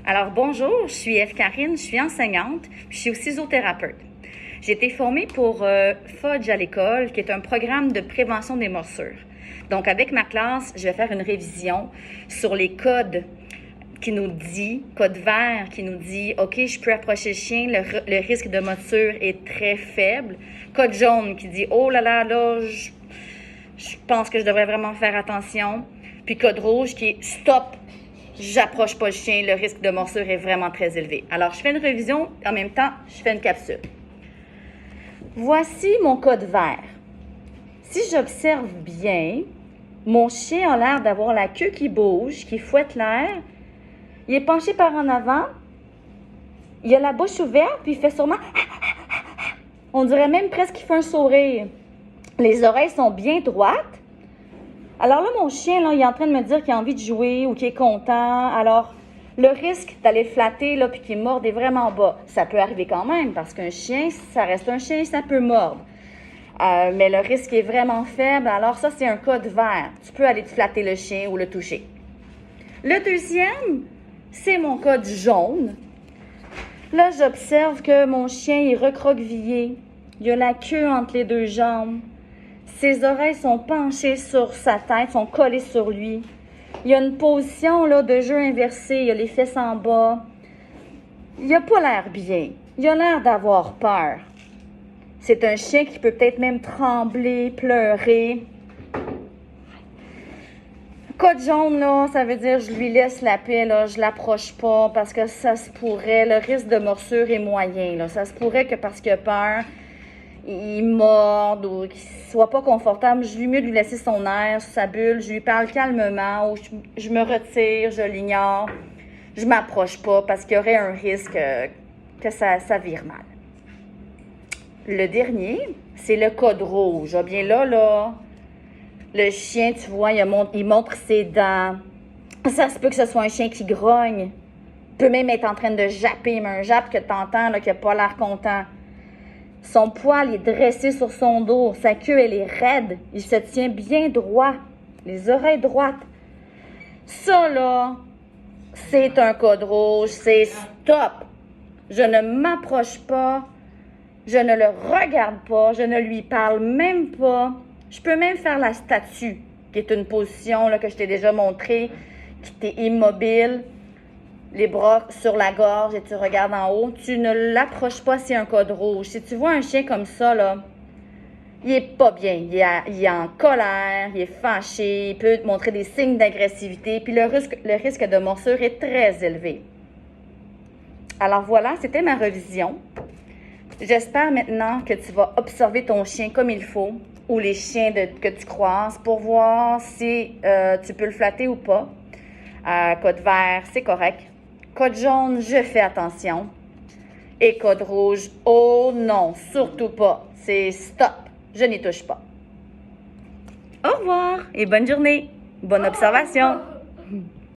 Alors bonjour, je suis Eve-Karine, je suis enseignante, puis je suis aussi zoothérapeute. J'ai été formée pour Fudge à l'école, qui est un programme de prévention des morsures. Donc avec ma classe, je vais faire une révision sur les codes qui nous dit, code vert qui nous dit, OK, je peux approcher le chien, le risque de morsure est très faible. Code jaune qui dit, oh là, je pense que je devrais vraiment faire attention. Puis code rouge qui est, stop, j'approche pas le chien, le risque de morsure est vraiment très élevé. Alors, je fais une révision, en même temps, je fais une capsule. Voici mon code vert. Si j'observe bien, mon chien a l'air d'avoir la queue qui bouge, qui fouette l'air. Il est penché par en avant. Il a la bouche ouverte, puis il fait sûrement... On dirait même presque qu'il fait un sourire. Les oreilles sont bien droites. Alors là, mon chien, là, il est en train de me dire qu'il a envie de jouer ou qu'il est content. Alors, le risque d'aller le flatter, là, puis qu'il morde est vraiment bas. Ça peut arriver quand même, parce qu'un chien, ça reste un chien, ça peut mordre. Mais le risque est vraiment faible. Alors ça, c'est un code vert. Tu peux aller te flatter le chien ou le toucher. Le deuxième, c'est mon code jaune. Là, j'observe que mon chien est recroquevillé. Il a la queue entre les deux jambes. Ses oreilles sont penchées sur sa tête, sont collées sur lui. Il a une position là, de jeu inversé, il a les fesses en bas. Il n'a pas l'air bien. Il a l'air d'avoir peur. C'est un chien qui peut peut-être même trembler, pleurer. Code jaune, là, ça veut dire je lui laisse la paix, là, je l'approche pas parce que ça se pourrait, le risque de morsure est moyen. Là. Ça se pourrait que parce qu'il a peur, il morde ou qu'il soit pas confortable, je lui mieux de lui laisser son air, sa bulle, je lui parle calmement ou je me retire, je l'ignore, je m'approche pas parce qu'il y aurait un risque que ça vire mal. Le dernier, c'est le code rouge. Ah, bien là, le chien, tu vois, il montre ses dents. Ça se peut que ce soit un chien qui grogne. Il peut même être en train de japper, mais un jappe que tu entends, qui n'a pas l'air content. Son poil est dressé sur son dos. Sa queue, elle est raide. Il se tient bien droit. Les oreilles droites. Ça, là, c'est un code rouge. C'est stop. Je ne m'approche pas. Je ne le regarde pas. Je ne lui parle même pas. Je peux même faire la statue, qui est une position là, que je t'ai déjà montrée, qui t'est immobile. Les bras sur la gorge et tu regardes en haut. Tu ne l'approches pas, c'est un code rouge. Si tu vois un chien comme ça, là, il est pas bien. Il est en colère, il est fâché, il peut te montrer des signes d'agressivité. Puis le risque de morsure est très élevé. Alors voilà, c'était ma révision. J'espère maintenant que tu vas observer ton chien comme il faut ou les chiens que tu croises pour voir si tu peux le flatter ou pas. Code vert, c'est correct. Code jaune, je fais attention. Et code rouge, oh non, surtout pas. C'est stop, je n'y touche pas. Au revoir et bonne journée. Bonne observation.